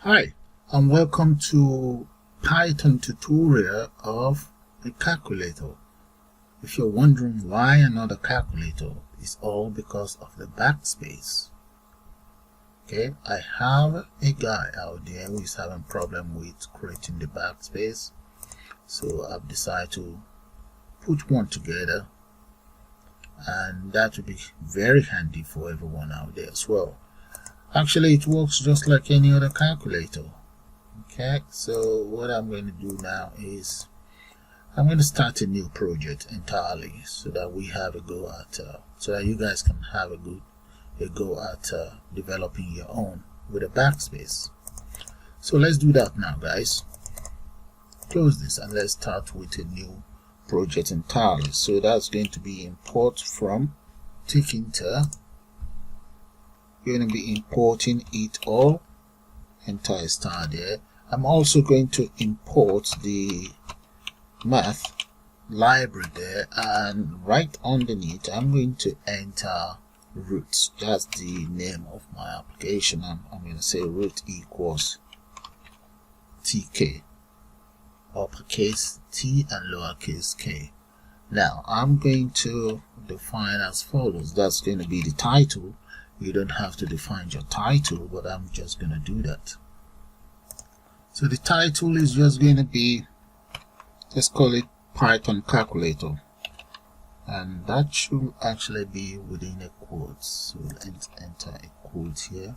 Hi, and welcome to Python tutorial of a calculator. If you're wondering why another calculator, it's all because of the backspace. Okay, I have a guy out there who is having problem with creating the backspace, so I've decided to put one together, and that will be very handy for everyone out there as well. Actually, it works just like any other calculator. Okay, so what I'm going to do now is I'm going to start a new project entirely so that we have a go at so that you guys can have a go at developing your own with a backspace. So let's do that now, guys. Close this and let's start with a new project entirely. So that's going to be import from Inter. You're going to be importing it all, entire star there. I'm also going to import the math library there, and right underneath I'm going to enter roots. That's the name of my application. I'm going to say root equals tk, uppercase T and lowercase k. Now I'm going to define as follows. That's going to be the title. You don't have to define your title, but I'm just going to do that. So the title is just going to be, let's call it Python calculator, and that should actually be within a quote. So let's enter a quote here,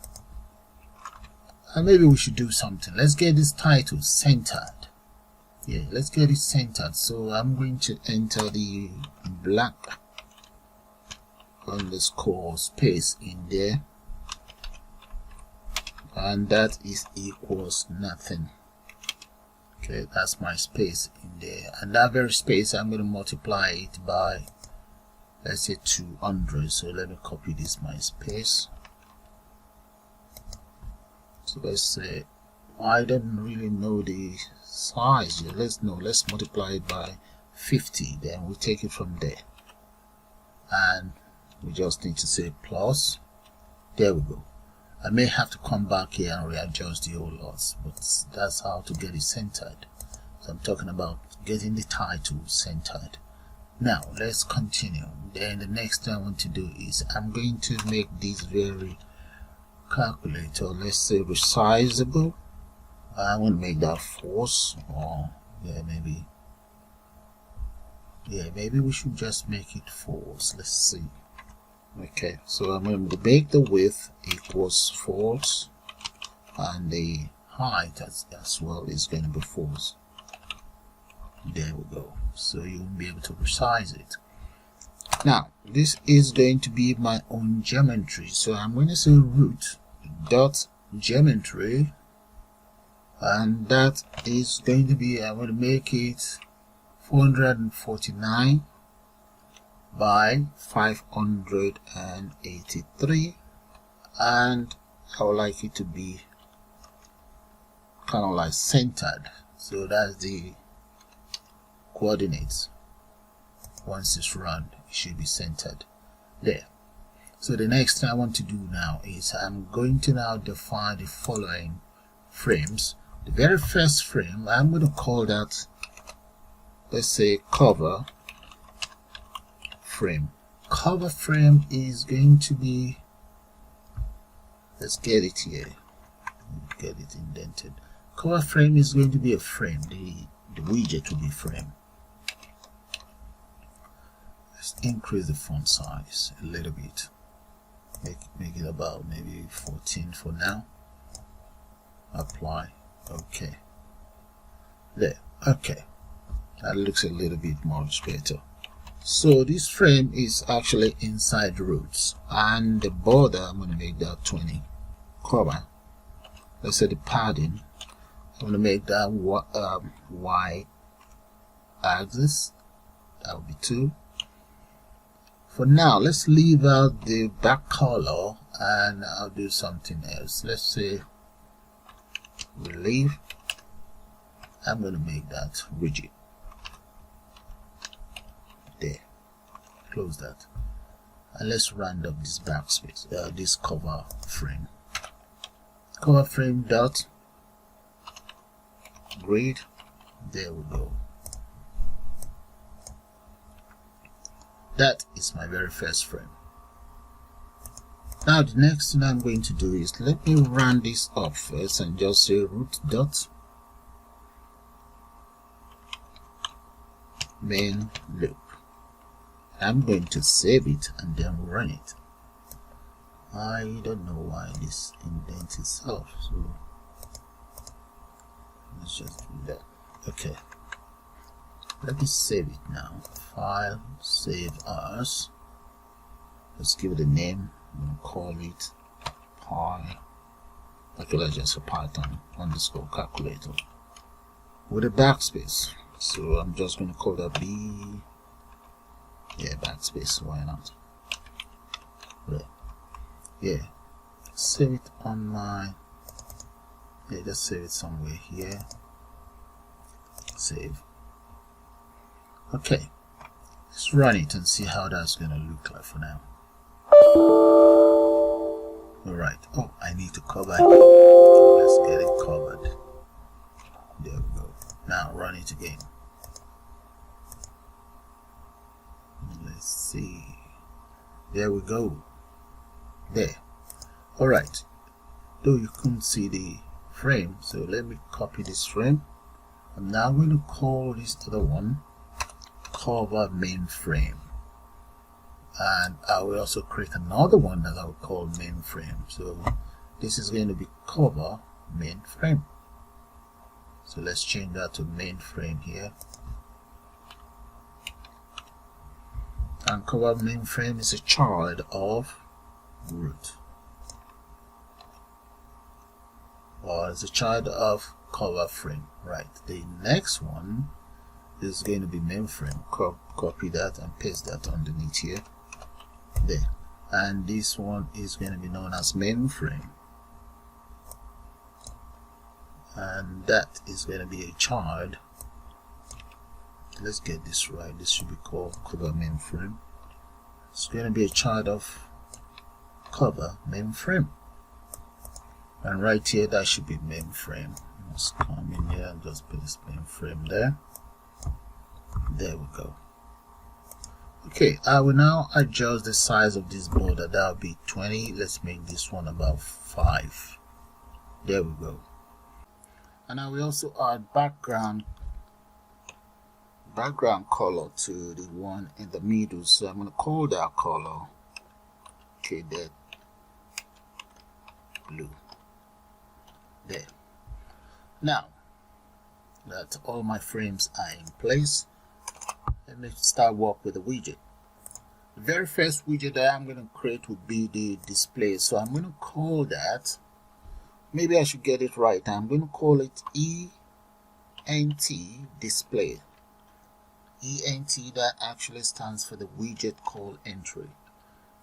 and maybe we should do something. Let's get this title centered. Yeah, let's get it centered. So I'm going to enter the black underscore space in there, and that is equals nothing. Okay, that's my space in there, and that very space I'm going to multiply it by, let's say, 200. So let me copy this my space. So let's say, I don't really know the size here. Let's multiply it by 50, then we'll take it from there, and we just need to say plus. There we go. I may have to come back here and readjust the whole lot, but that's how to get it centered. So I'm talking about getting the title centered. Now let's continue. Then the next thing I want to do is I'm going to make this very calculator, let's say, resizable. I want to make that false, or maybe we should just make it false. Let's see. Okay, so I'm going to make the width equals false, and the height as well is going to be false. There we go. So you'll be able to resize it. Now this is going to be my own geometry, so I'm going to say root dot geometry, and that is going to be, I'm going to make it 449 by 583, and I would like it to be kind of like centered. So that's the coordinates. Once it's run, it should be centered there. So the next thing I want to do now is I'm going to now define the following frames. The very first frame, I'm going to call that, let's say, cover frame. Cover frame is going to be, let's get it here, get it indented. Cover frame is going to be a frame. The widget will be frame. Let's increase the font size a little bit. Make it about maybe 14 for now. Apply. Okay. There. Okay. That looks a little bit much better. So this frame is actually inside roots, and the border, I'm going to make that 20. Cover, let's say the padding, I'm going to make that y axis, that will be 2. For now, let's leave out the back color, and I'll do something else. Let's say relief. I'm going to make that rigid. There, close that, and let's round up this backspace, this cover frame. Cover frame dot grid. There we go. That is my very first frame. Now the next thing I'm going to do is, let me run this up first and just say root dot main loop. I'm going to save it and then run it. I don't know why this indents itself, so let's just do that. Okay, let me save it now. File, save as. Let's give it a name. I'm gonna call it Pi. Okay, let's just say Python underscore calculator with a backspace. So I'm just gonna call that B. Yeah, backspace. Why not? Yeah. Save it on my. Yeah, just save it somewhere here. Save. Okay. Let's run it and see how that's gonna look like for now. Alright. Oh, I need to cover it. Let's get it covered. There we go. Now run it again. Let's see. There we go. There. Alright. Though you couldn't see the frame, so let me copy this frame. I'm now going to call this other one cover main frame. And I will also create another one that I will call main frame. So this is going to be cover main frame. So let's change that to main frame here. And cover main frame is a child of root, or is a child of cover frame. Right. The next one is going to be main frame. Copy that and paste that underneath here. There. And this one is going to be known as main frame, and that is going to be a child. Let's get this right. This should be called cover main frame. It's going to be a child of cover main frame, and right here that should be main frame. Let's come in here and just paste main frame there. There we go. Okay, I will now adjust the size of this border. That will be 20. Let's make this one about 5. There we go. And I will also add background color to the one in the middle. So I'm going to call that color that blue. There. Now that all my frames are in place, let me start work with the widget. The very first widget that I'm going to create would be the display. So I'm going to call that, maybe I should get it right. I'm going to call it ENT display. ENT, that actually stands for the widget called entry.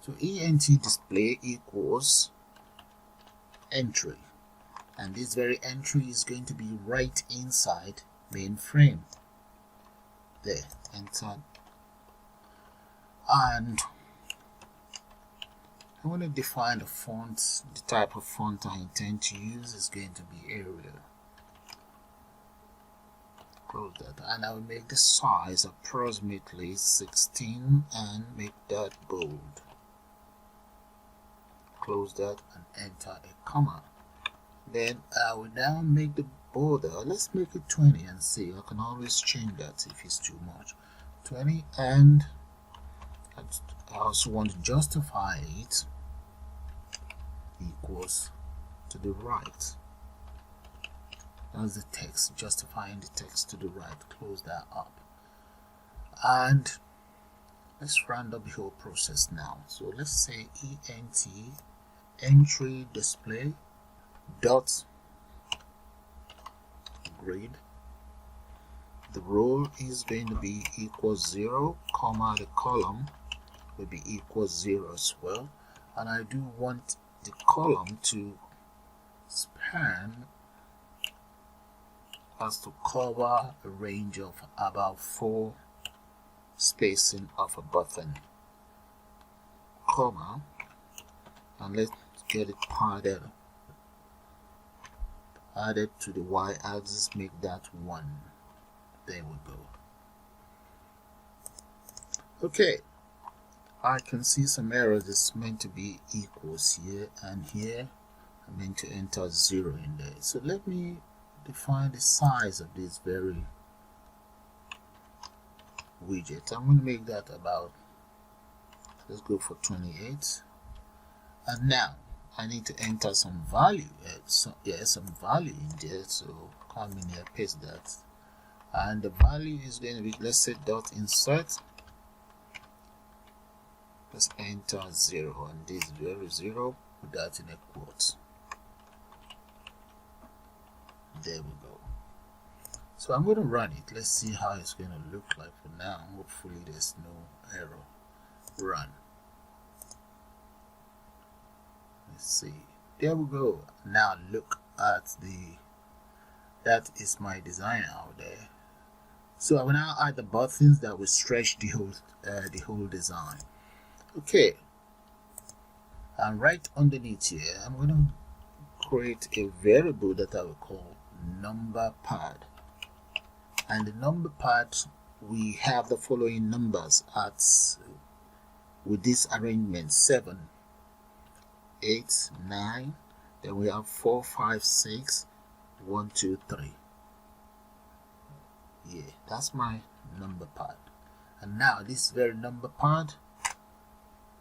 So ENT display equals entry, and this very entry is going to be right inside main frame. There, enter. And I want to define the font. The type of font I intend to use is going to be Arial. Close that, and I will make the size approximately 16 and make that bold. Close that and enter a comma. Then I will now make the border. Let's make it 20 and see. I can always change that if it's too much. 20, and I also want to justify it equals to the right. That's the text, justifying the text to the right. Close that up. And let's round up the whole process now. So let's say ENT entry display dot grid. The row is going to be equals 0, comma the column will be equals 0 as well, and I do want the column to span as to cover a range of about 4 spacing of a button, comma, and let's get it padded. added to the y-axis, make that 1. There we go. Okay, I can see some errors. It's meant to be equals here, and here I'm meant to enter 0 in there. So let me define the size of this very widget. I'm going to make that about, let's go for 28. And now I need to enter some value, some value in there. So come in here, paste that, and the value is going to be, let's say, dot insert. Let's enter 0, and this very 0, put that in a quote. There we go. So I'm going to run it. Let's see how it's going to look like for now. Hopefully there's no error. Run. Let's see. There we go. Now look at that is my design out there. So I will now add the buttons that will stretch the whole design. Okay, and right underneath here, I'm going to create a variable that I will call number pad. And the number pad, we have the following numbers with this arrangement: 7, 8, 9. Then we have 4, 5, 6, 1, 2, 3. Yeah, that's my number pad. And now this very number pad,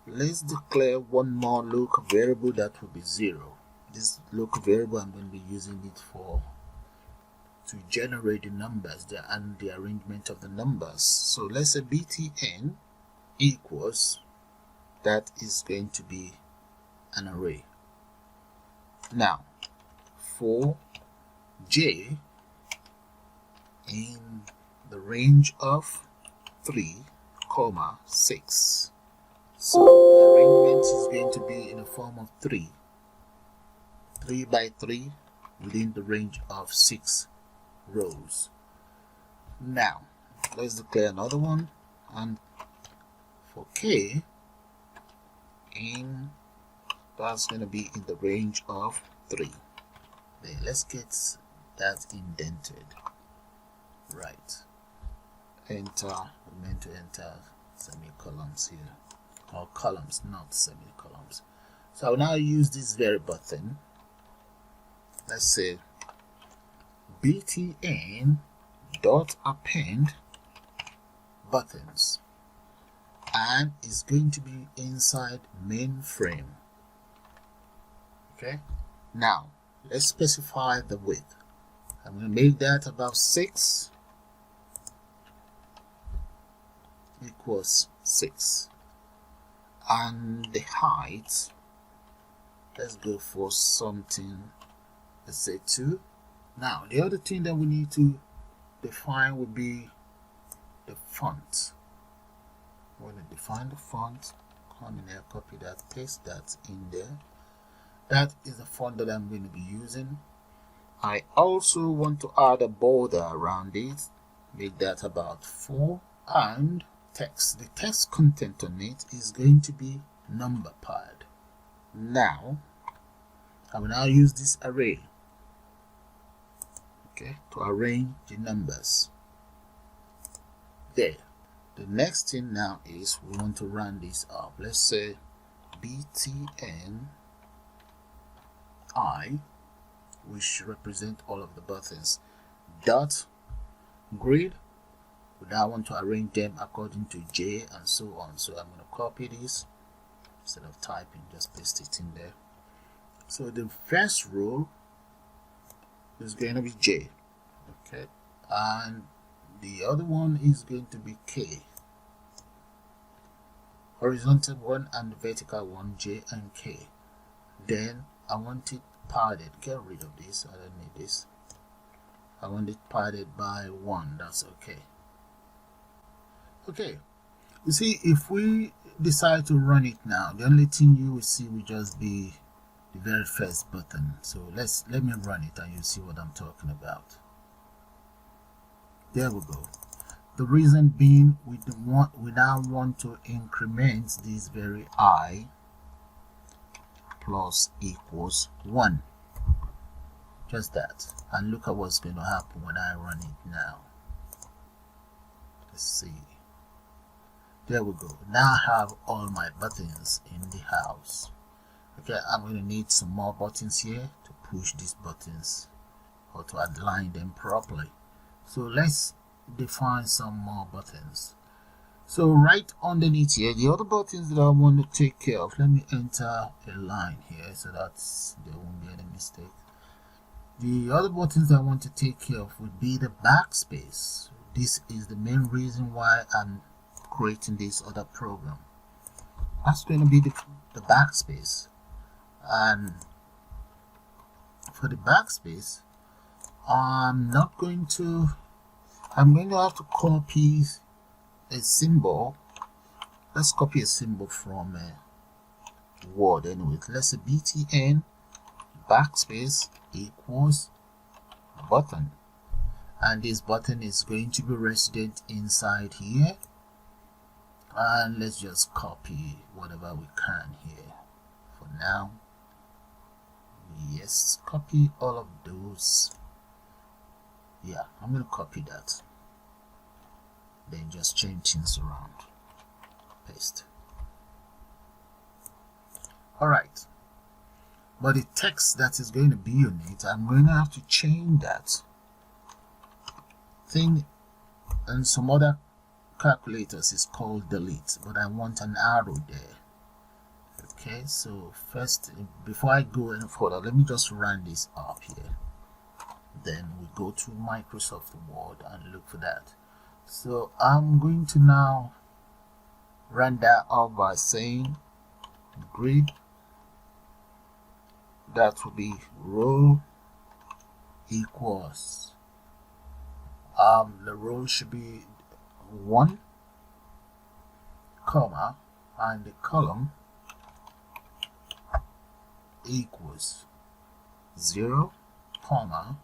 let's declare one more local variable that will be 0. This local variable, I'm going to be using it to generate the numbers there and the arrangement of the numbers. So let's say btn equals, that is going to be an array. Now for j in the range of 3, 6. So the arrangement is going to be in the form of 3 by 3 within the range of 6 rows. Now let's declare another one, and for k in, that's going to be in the range of 3. Then let's get that indented. Right. Enter. We're meant to enter semicolons here. Or columns, not semicolons. So I will now use this very button. Let's say btn dot append buttons, and it's going to be inside mainframe. Okay, now let's specify the width. I'm going to make that about 6 equals 6. And the height, let's go for something, let's say 2. Now the other thing that we need to define would be the font. We're going to define the font. Come in here, copy that, paste that in there. That is the font that I'm going to be using. I also want to add a border around it, make that about 4, and text. The text content on it is going to be number pad. Now I will now use this array, okay, to arrange the numbers there. The next thing now is we want to run this up. Let's say btn I, which represent all of the buttons, dot grid. We now want to arrange them according to j and so on. So I'm going to copy this, instead of typing, just paste it in there. So the first row is going to be j, okay, and the other one is going to be k. Horizontal one and vertical one, j and k. Then I want it padded. Get rid of this, I don't need this. I want it padded by 1. That's okay. Okay, you see, if we decide to run it now, the only thing you will see will just be the very first button. So let me run it and you'll see what I'm talking about. There we go. The reason being, we now want to increment this very I plus equals 1. Just that. And look at what's going to happen when I run it now. Let's see. There we go. Now I have all my buttons in the house. Okay, I'm going to need some more buttons here to push these buttons or to align them properly. So let's define some more buttons. So right underneath here, the other buttons that I want to take care of, let me enter a line here so that there won't be any mistake. The other buttons I want to take care of would be the backspace. This is the main reason why I'm creating this other program. That's going to be the backspace. And for the backspace, I'm going to have to copy a symbol. Let's copy a symbol from Word anyway. Let's say btn backspace equals button, and this button is going to be resident inside here, and let's just copy whatever we can here for now. Yes, copy all of those. Yeah, I'm going to copy that, then just change things around, paste. Alright, but the text that is going to be on it, I'm going to have to change that thing. And some other calculators is called delete, but I want an arrow there. Okay, so first, before I go any further, let me just run this up here. Then we go to Microsoft Word and look for that. So I'm going to now run that up by saying grid, that will be row equals, the row should be 1, comma, and the column equals 0, comma,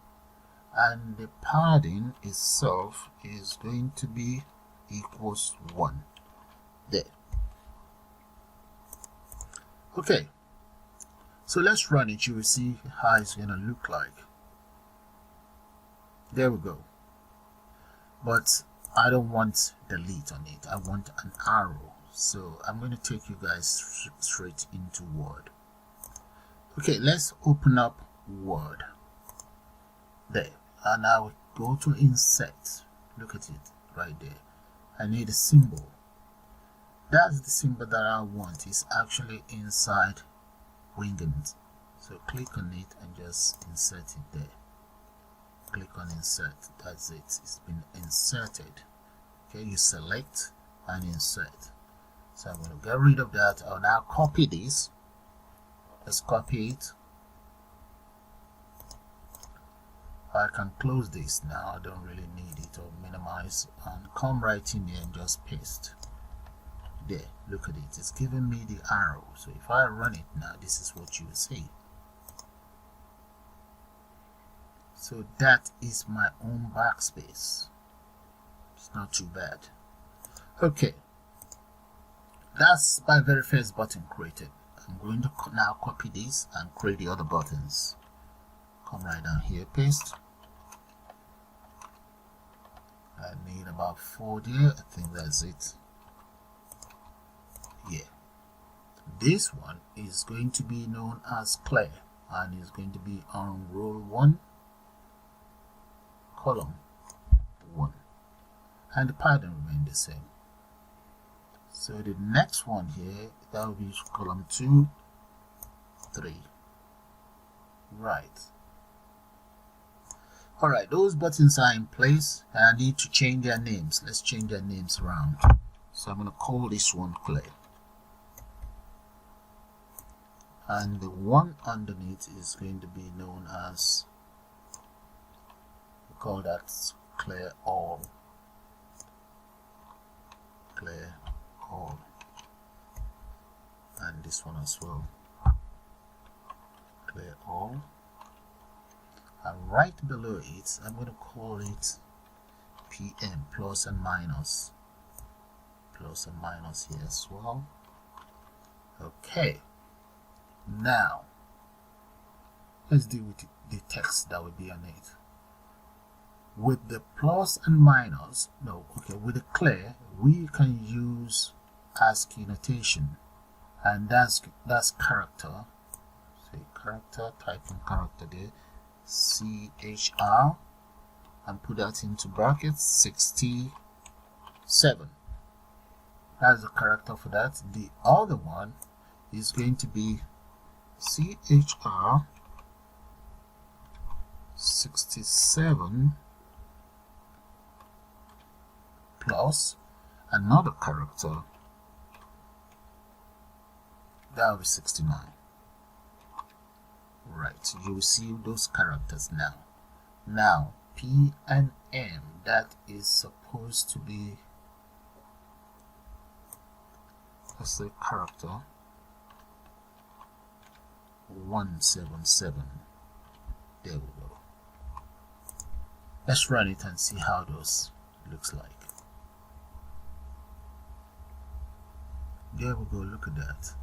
and the padding itself is going to be equals 1 there. Okay, so let's run it. You will see how it's going to look like. There we go. But I don't want delete on it. I want an arrow. So I'm going to take you guys straight into Word. Okay, let's open up Word. There. And I will go to insert. Look at it right there. I need a symbol. That's the symbol that I want. It's actually inside Wingent. So click on it and just insert it there. Click on insert. That's it. It's been inserted. Okay, you select and insert. So I'm going to get rid of that. I'll now copy this. Let's copy it. I can close this now. I don't really need it, or minimize, and come right in here and just paste. There, look at it. It's giving me the arrow. So if I run it now, this is what you will see. So that is my own backspace. It's not too bad. Okay, that's my very first button created. I'm going to now copy this and create the other buttons. Come right down here, paste. I need about 4 there. I think that's it. Yeah. This one is going to be known as clear, and is going to be on row 1, column 1, and the pattern remains the same. So the next one here, that will be column 2, 3. Right. Alright, those buttons are in place, and I need to change their names. Let's change their names around. So I'm going to call this one clear. And the one underneath is going to be known as, we call that clear all. Clear all. And this one as well. Clear all. And right below it, I'm going to call it PM, plus and minus. Plus and minus here as well. Okay. Now, Let's deal with the text that will be on it. With the plus and minus, no, okay, with the clear, we can use ASCII notation, and that's character. Say character, type in character there, CHR, and put that into brackets, 67. That's the character for that. The other one is going to be CHR 67 plus another character, that will be 69. Right, you will see those characters now. Now P and M, that is supposed to be, let's say character 177. There we go. Let's run it and see how those looks like. There we go, look at that.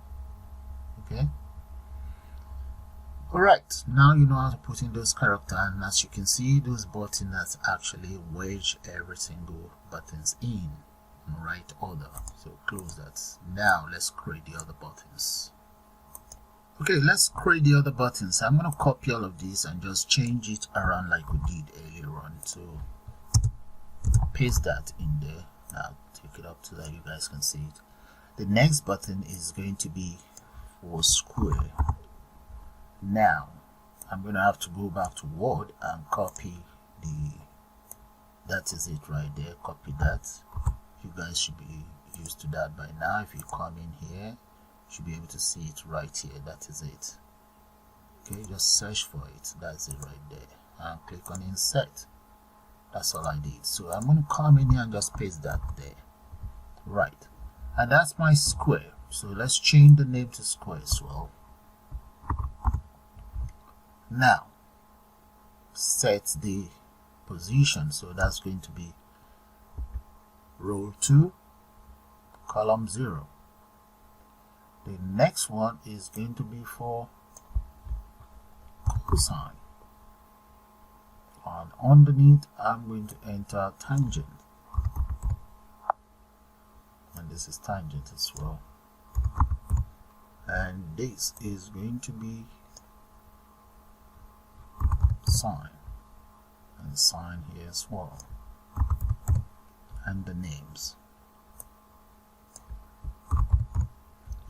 Okay. Alright, now you know how to put in those characters, and as you can see, those buttons actually wedge every single buttons in the right order. So close that. Now let's create the other buttons. Okay, let's create the other buttons. I'm going to copy all of these and just change it around like we did earlier on. So paste that in there. Now take it up so that you guys can see it. The next button is going to be for square. Now I'm going to have to go back to Word and copy that is it right there. Copy that. You guys should be used to that by now. If you come in here, you should be able to see it right here. That is it. Okay, just search for it. That's it right there, and click on insert. That's all I did. So I'm going to come in here and just paste that there. Right, and that's my square. So let's change the name to square as well. Now set the position, so that's going to be row 2, column 0. The next one is going to be for cosine, and underneath I'm going to enter tangent, and this is tangent as well, and this is going to be sine, and sine here as well, and the names.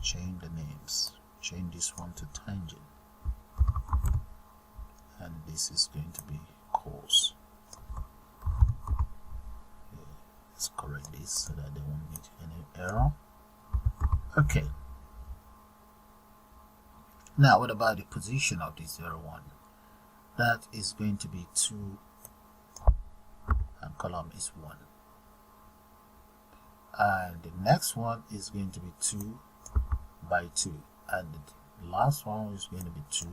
Change the names. Change this one to tangent, and this is going to be cos. Let's correct this so that there won't be any error. Okay. Now what about the position of this 01? That is going to be 2, and column is 1. And the next one is going to be 2 by 2, and the last one is going to be 2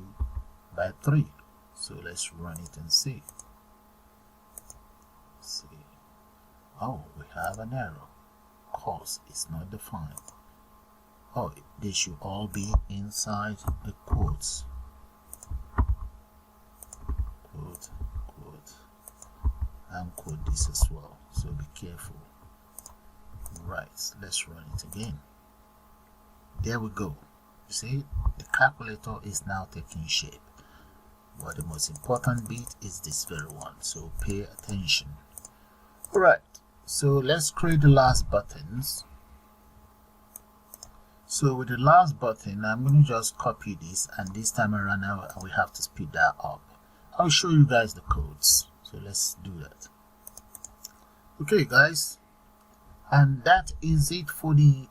by 3. So let's run it and see. Oh, we have an error. Cos is not defined. Oh, they should all be inside the quotes. Quote, quote, and quote this as well. So be careful. Right, let's run it again. There we go. You see, the calculator is now taking shape. But the most important bit is this very one, so pay attention. Alright, so let's create the last buttons. So with the last button, I'm going to just copy this, and this time around we have to speed that up. I'll show you guys the codes, so let's do that. Okay guys, and that is it for the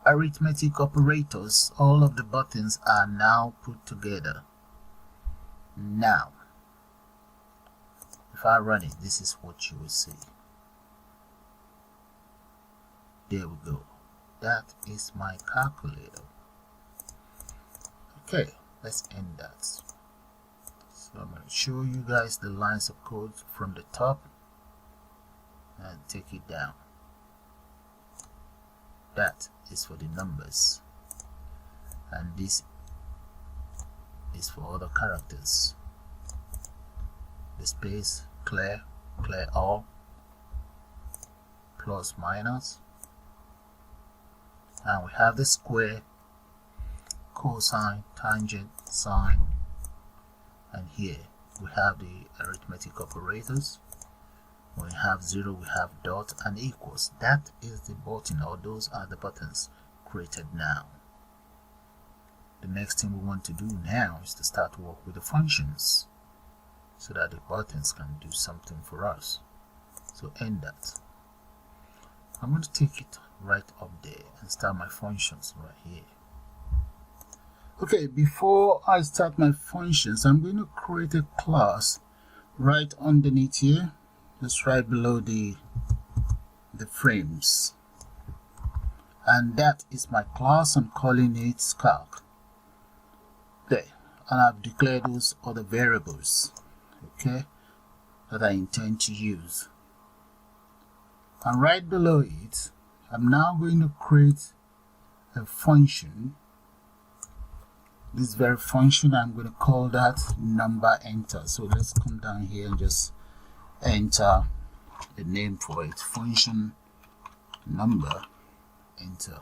arithmetic operators. All of the buttons are now put together. Now if I run it, this is what you will see. There we go. That is my calculator. Okay, let's end that. So I'm going to show you guys the lines of code from the top and take it down. That is for the numbers, and this is for other characters. The space, clear all, plus minus, and we have the square, cosine, tangent, sine, and here we have the arithmetic operators. When we have 0, we have dot and equals. That is the button, or those are the buttons created now. The next thing we want to do now is to start work with the functions so that the buttons can do something for us. So end that. I'm going to take it right up there and start my functions right here. Okay, before I start my functions, I'm going to create a class right underneath here, just right below the frames. And that is my class. I'm calling it calc. There. And I've declared those other variables, okay, that I intend to use. And right below it, I'm now going to create a function. This very function, I'm going to call that number enter. So let's come down here and just enter the name for it, function number enter.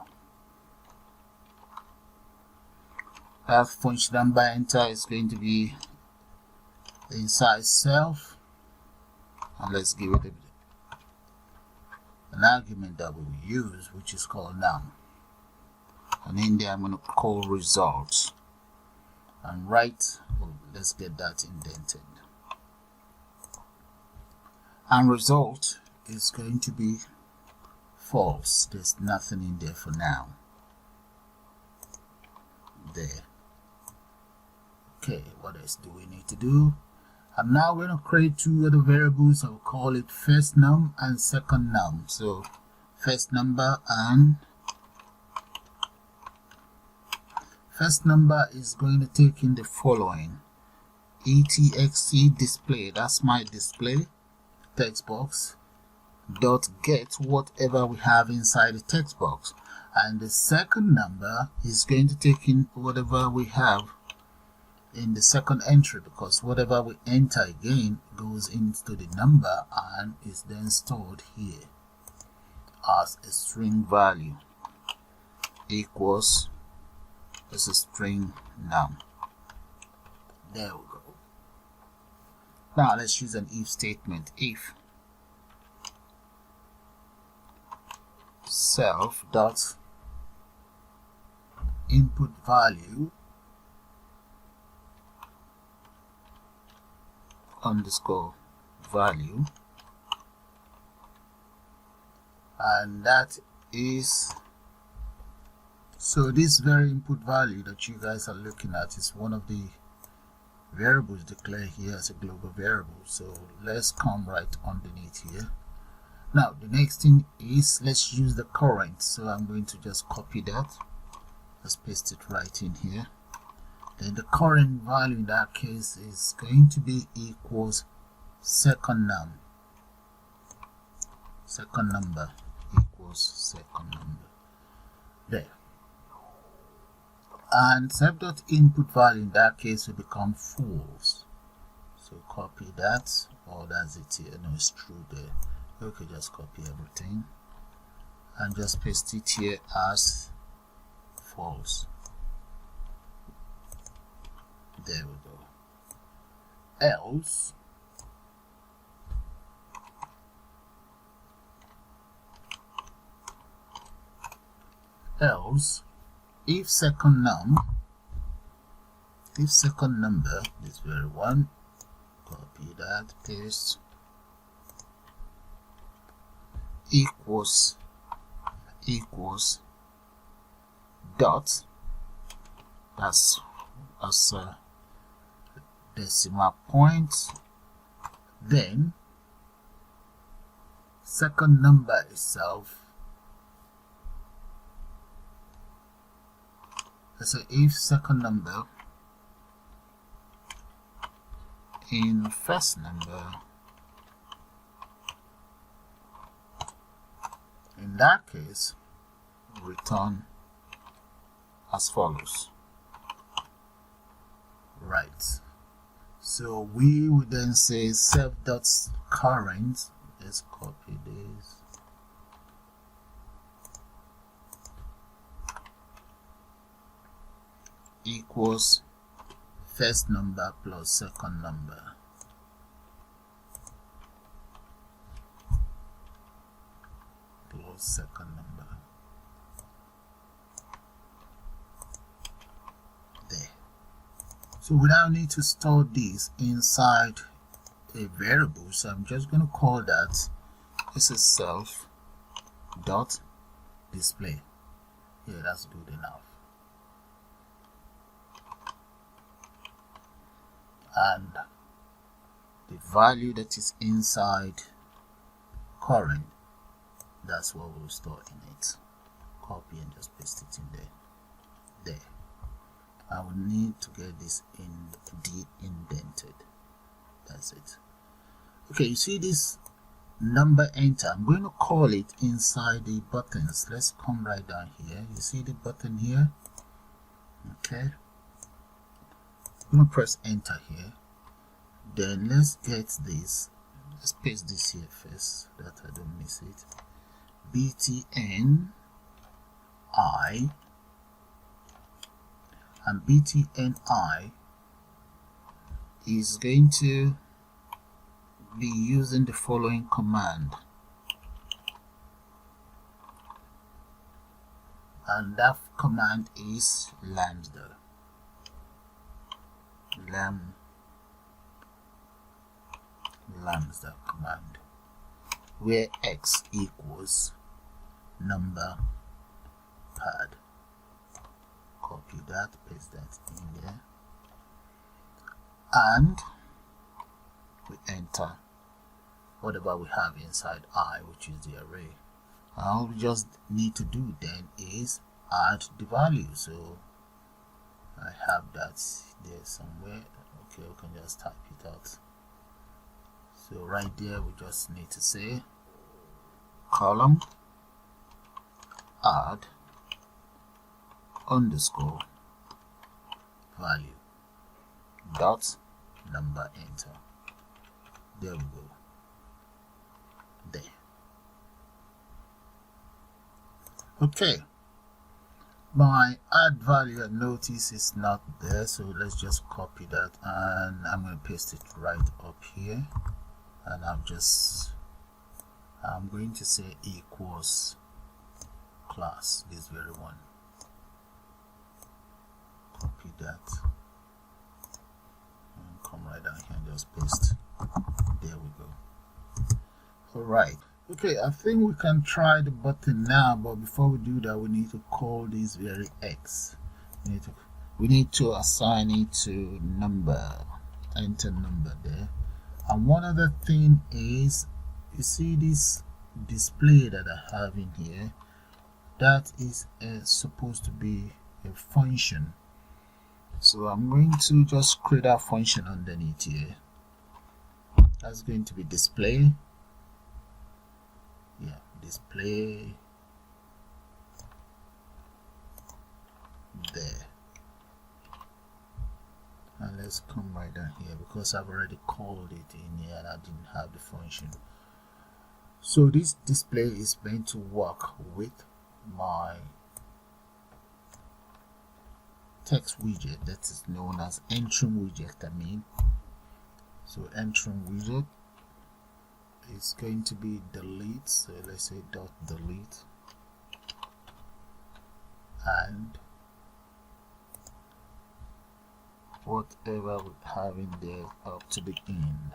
That function number enter is going to be inside self, and let's give it an argument that we will use, which is called num. And in there I'm going to call results, and let's get that indented. And result is going to be false. There's nothing in there for now. There. Okay, what else do we need to do? I'm now going to create two other variables. I'll call it first num and second num. So first number is going to take in the following: etxt display, that's my display text box, dot get whatever we have inside the text box. And the second number is going to take in whatever we have in the second entry, because whatever we enter again goes into the number and is then stored here as a string value, equals as a string num. There we go. Now let's use an if statement. If self dot input value underscore value, and that is, so this very input value that you guys are looking at is one of the variables declared here as a global variable. So let's come right underneath here. Now the next thing is, let's use the current. So I'm going to just copy that, let's paste it right in here. Then the current value in that case is going to be equals second num. Second number equals second number. There. And self.input value in that case will become false. So copy that, or that's it here. No, it's true there. Okay, just copy everything and just paste it here as false. There we go. Else if second number, this very one, copy that, paste, equals dot, that's as a decimal point, then second number itself. So if second number in first number, in that case return as follows. Right. So we would then say self.current. Let's copy this. Equals first number plus second number. Plus second number. There. So we now need to store this inside a variable. So I'm just going to call that this is self dot display. Yeah, that's good enough. And the value that is inside current, that's what we'll store in it. Copy and just paste it in there. I will need to get this de-indented. That's it. Okay, you see this number enter. I'm going to call it inside the buttons. Let's come right down here. You see the button here? Okay. I'm going to press enter here. Then let's get this. Let's paste this here first, that I don't miss it. btn I, and btn I is going to be using the following command, and that command is lambda. Lambda command, where x equals number pad. Copy that, paste that in there, and we enter whatever we have inside I, which is the array. All we just need to do then is add the value. So I have that there somewhere. Okay, we can just type it out. So right there we just need to say column add underscore value dot number enter. There we go. There. Okay. My add value, and notice is not there, so let's just copy that, and I'm going to paste it right up here, and I'm going to say equals class, this very one. Copy that and come right down here and just paste. There we go. All right. Okay, I think we can try the button now, but before we do that, we need to call this very x. We need to assign it to number. Enter number there. And one other thing is, you see this display that I have in here, that is supposed to be a function. So I'm going to just create a function underneath here. That's going to be display. Yeah, display there. And let's come right down here, because I've already called it in here and I didn't have the function. So this display is meant to work with my text widget that is known as entering widget. So entering widget is going to be delete. So let's say dot delete, and whatever we have in there up to the end,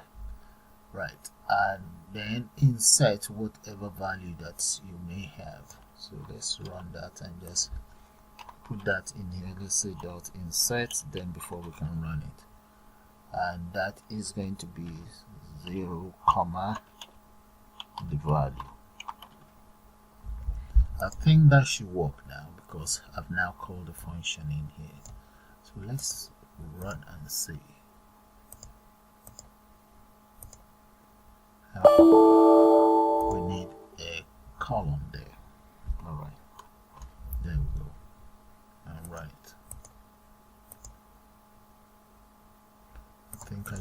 right? And then insert whatever value that you may have. So let's run that and just put that in here. Let's say dot insert, then before we can run it, and that is going to be 0, the value. I think that should work now, because I've now called the function in here. So let's run and see. We need a column there. All right, there we go. All right.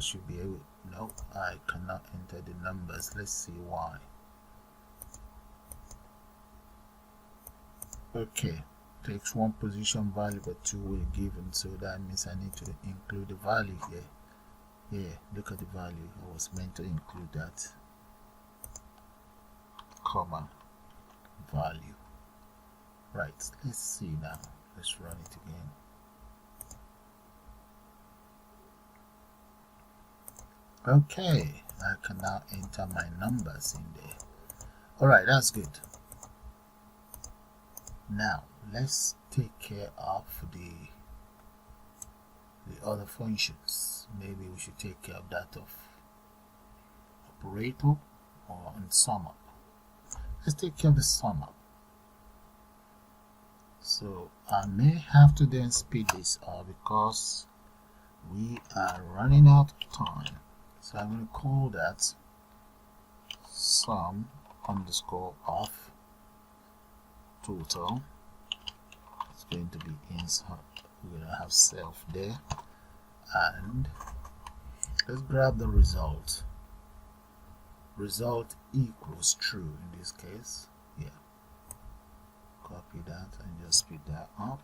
should be able, no, I cannot enter the numbers. Let's see why. Okay, takes one position value but two were given, so that means I need to include the value here. Yeah, look at the value. I was meant to include that, comma, value. Right, let's see now. Let's run it again. Okay, I can now enter my numbers in there. Alright, that's good. Now let's take care of the other functions. Maybe we should take care of that of operator or on sum up. Let's take care of the sum up. So I may have to then speed this up because we are running out of time. So I'm going to call that sum underscore of total. It's going to be inside. We're going to have self there, and let's grab the result. Result equals true in this case. Yeah, copy that and just speed that up.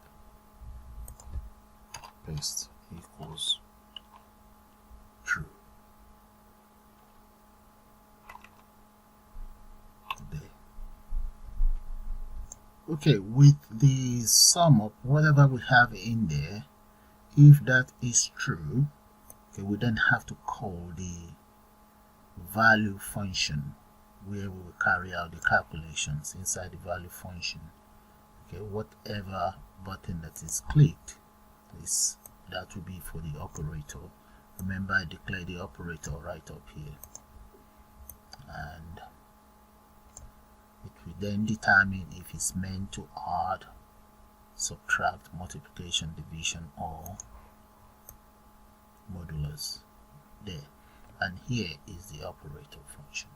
Paste equals true. There. Okay, with the sum up, whatever we have in there, if that is true, okay, we then have to call the value function where we will carry out the calculations inside the value function. Okay, whatever button that is clicked, that will be for the operator. Remember, I declare the operator right up here, and it will then determine if it's meant to add, subtract, multiplication, division, or modulus there. And here is the operator function.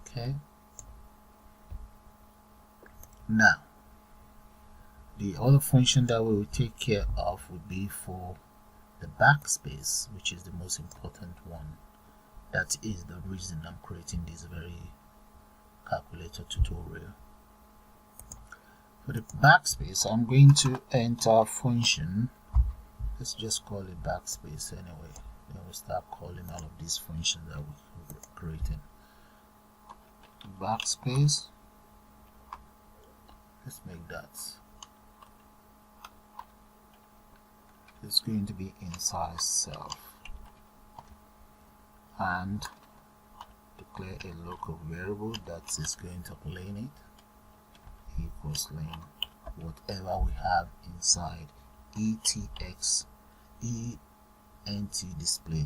Okay. Now, the other function that we will take care of would be for the backspace, which is the most important one. That is the reason I'm creating this very calculator tutorial. For the backspace, I'm going to enter a function. Let's just call it backspace anyway. Then we'll start calling all of these functions that we're creating. Backspace. Let's make that. It's going to be inside self, and declare a local variable that is going to lane it equals lane whatever we have inside etx ent display.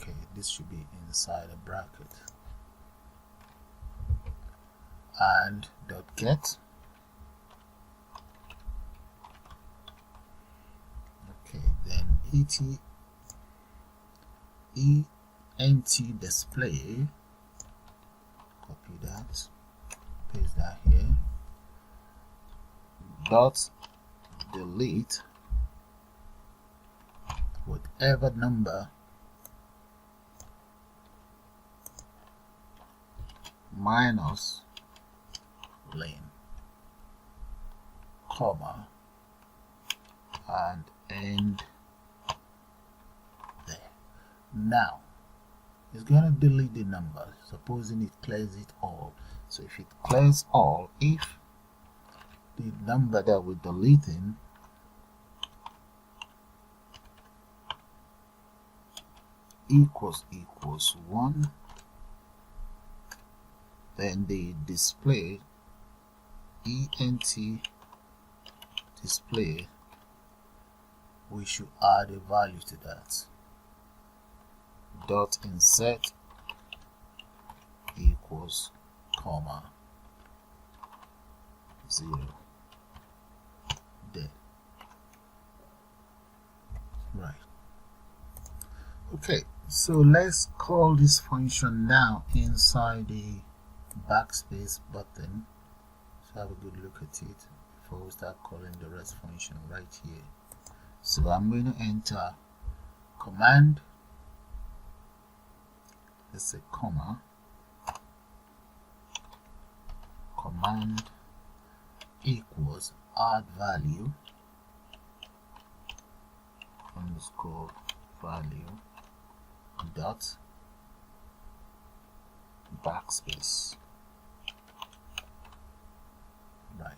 Okay, this should be inside a bracket, and dot get. Okay, then ent display, copy that, paste that here, dot delete whatever number minus lane, comma, and end there. Now it's going to delete the number, supposing it clears it all. So if it clears all, if the number that we're deleting equals 1, then the display ent display, we should add a value to that. Dot insert equals comma 0 there. Right. Okay, so let's call this function now inside the backspace button. Let's have a good look at it before we start calling the rest function right here. So I'm going to enter command, let's say comma, command equals add value underscore value dot backspace. Right,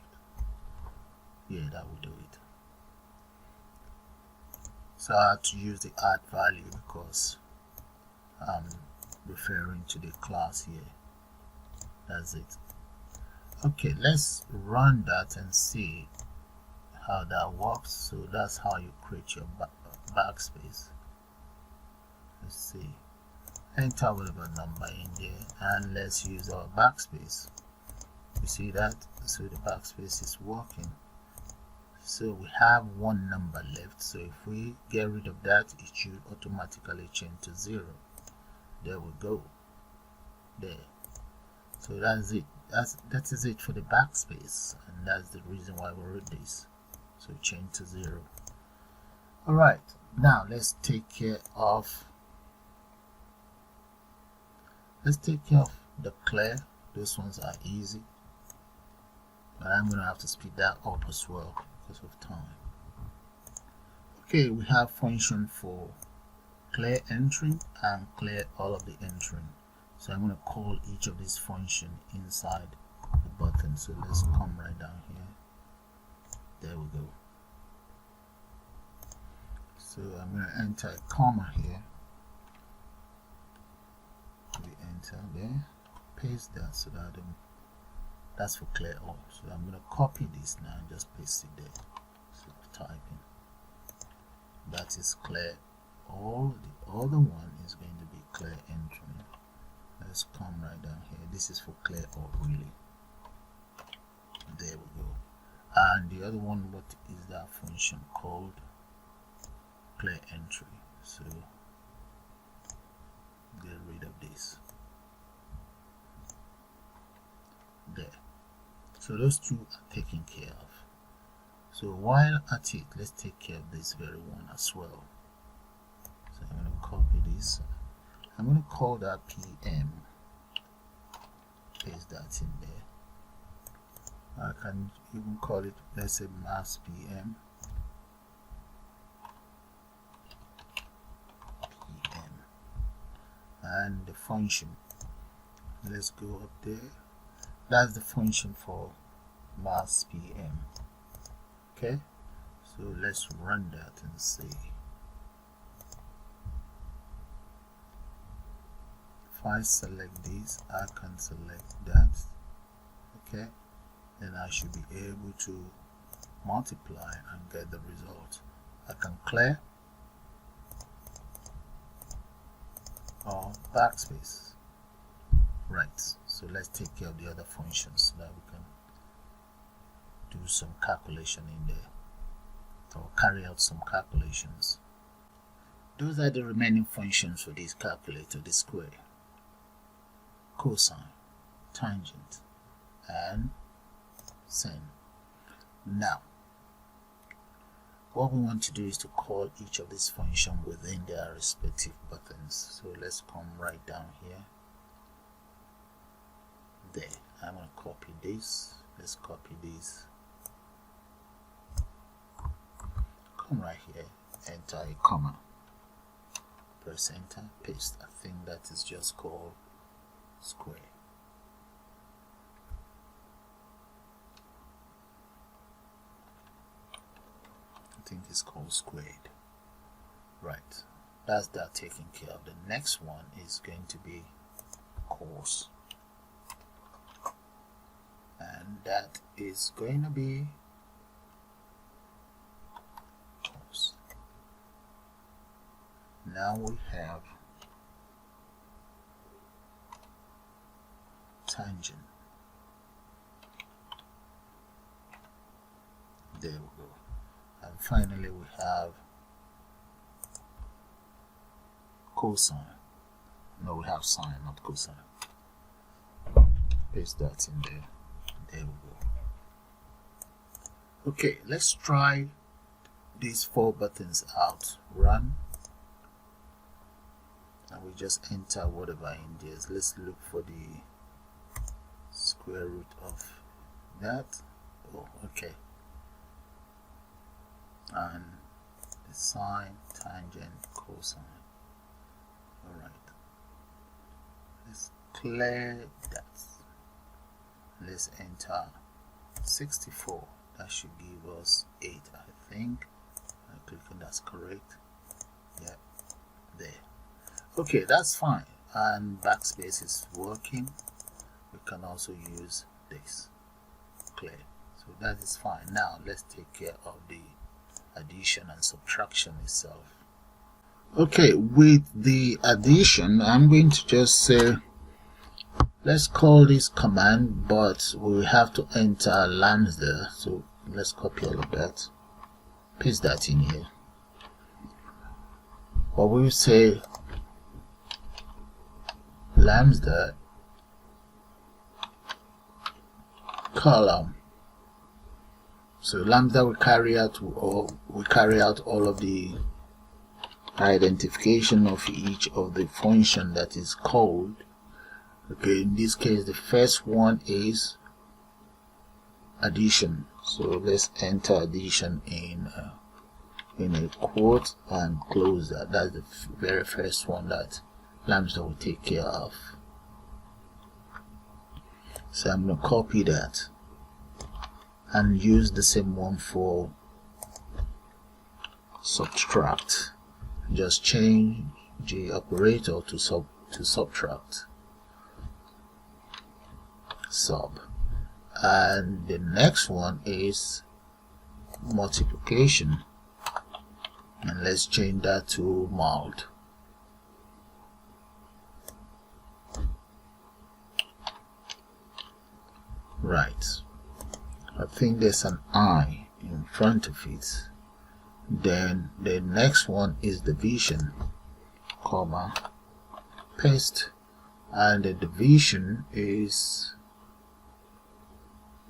yeah, that will do it. So I had to use the add value because I'm referring to the class here. That's it. Okay, let's run that and see how that works. So that's how you create your backspace. Let's see, enter whatever number in there and let's use our backspace. You see that? So the backspace is working. So we have one number left, so if we get rid of that, it should automatically change to 0. There we go. There. So that's it. That is it for the backspace, and that's the reason why we wrote this. So change to 0. Alright, now let's take care of the clear. Those ones are easy, but I'm gonna have to speed that up as well because of time. Okay, we have function for clear entering and clear all of the entering. So I'm going to call each of these functions inside the button. So let's come right down here. There we go. So I'm going to enter a comma here. We enter there, paste that so that that's for clear all. So I'm going to copy this now and just paste it there. So typing. That is clear all. The other one is going to be clear entering. Let's come right down here. This is for clear all really. There we go. And the other one, what is that function called? Clear entry. So get rid of this. There. So those two are taken care of. So while at it, let's take care of this very one as well. So I'm going to copy this. I'm going to call that PM. Paste that in there. I can even call it, let's say, mass PM. And the function, let's go up there. That's the function for mass PM. Okay, so let's run that and see. If I select this, I can select that. Okay, then I should be able to multiply and get the result. I can clear or backspace. Right, so let's take care of the other functions so that we can do some calculation in there or carry out some calculations. Those are the remaining functions for this calculator: the square, cosine, tangent, and sin. Now what we want to do is to call each of these functions within their respective buttons. So let's come right down here. There, I'm going to copy this. Let's copy this. Come right here, enter a comma, press enter, paste. I think that is just called square. I think it's called squared. Right, that's that taken care of. The next one is going to be cos, and that is going to be cos. Now we have tangent. There we go. And finally we have cosine. No, we have sine, not cosine. Paste that in there. There we go. Okay, let's try these 4 buttons out, run, and we just enter whatever in there. Let's look for the square root of that. Oh, okay. And the sine, tangent, cosine. Alright. Let's clear that. Let's enter 64. That should give us 8, I think. I'm clicking, that's correct. Yeah, there. Okay, that's fine. And backspace is working. We can also use this. Clear. So that is fine. Now let's take care of the addition and subtraction itself. Okay, with the addition, I'm going to just say, let's call this command, but we have to enter Lambda. So let's copy all of that, paste that in here. But we'll say Lambda column. So Lambda will carry out all of the identification of each of the function that is called. Okay, in this case the first one is addition. So let's enter addition in a quote and close that. That's the very first one that Lambda will take care of. So I'm going to copy that and use the same one for subtract. Just change the operator to subtract. Sub. And the next one is multiplication, and let's change that to mult. Right, I think there's an I in front of it. Then the next one is division, comma, paste, and the division is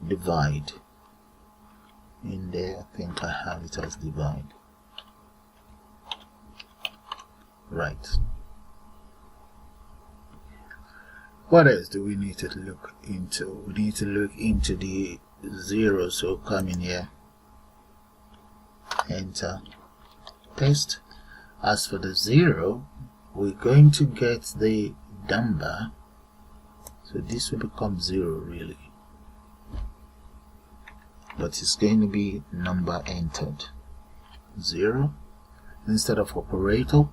divide. In there, I think I have it as divide. Right. What else do we need to look into? We need to look into the 0. So come in here, enter, paste. As for the 0, we're going to get the number, so this will become 0 really, but it's going to be number entered. 0 instead of operator,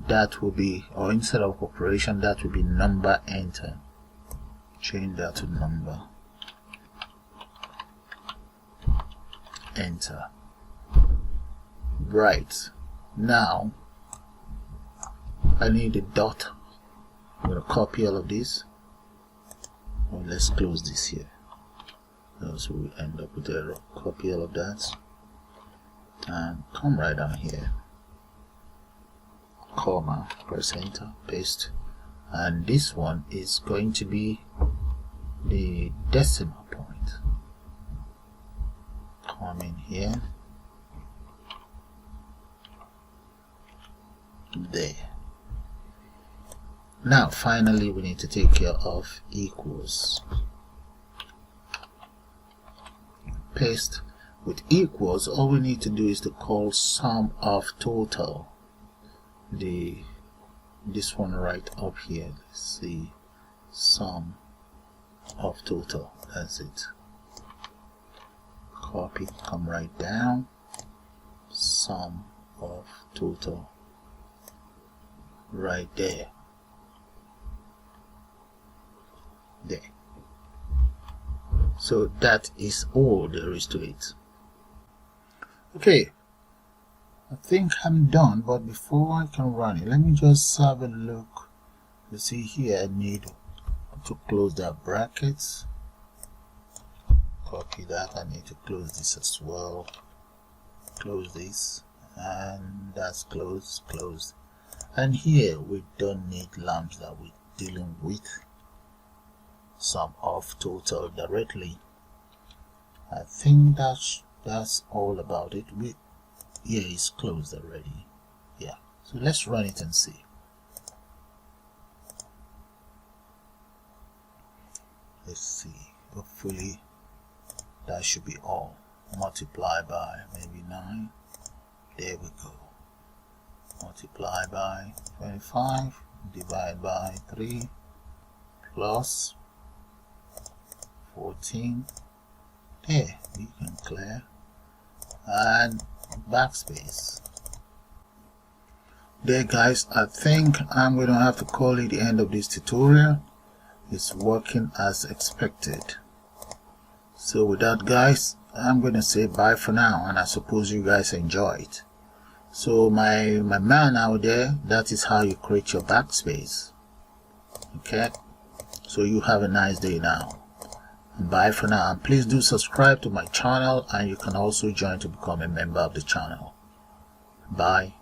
that will be, or instead of operation, that will be number entered. Change that to number, enter. Right, now I need a dot. I'm going to copy all of this. Well, let's close this here, else we end up with error. Copy all of that and come right down here, comma, press enter, paste, and this one is going to be the decimal point. Come in here, there. Now finally we need to take care of equals. Paste. With equals, all we need to do is to call sum of total. This one right up here, let's see, sum of total. That's it. Copy, come right down, sum of total, right there. There. So that is all there is to it. Okay, I think I'm done, but before I can run it, let me just have a look. You see here, I need to close that brackets. Copy that. I need to close this as well. Close this, and that's closed. And here we don't need lambda. We're dealing with sum of total directly. I think that's all about it. Yeah, it's closed already. Yeah, so let's run it and see. Let's see, hopefully that should be all. Multiply by maybe 9. There we go. Multiply by 25, divide by 3, plus 14. There, we can clear. And backspace. There guys, I think I'm going to have to call it the end of this tutorial. It's working as expected. So with that guys, I'm going to say bye for now, and I suppose you guys enjoyed. So my man out there, that is how you create your backspace. Okay, so you have a nice day now, and bye for now. And please do subscribe to my channel, and you can also join to become a member of the channel. Bye.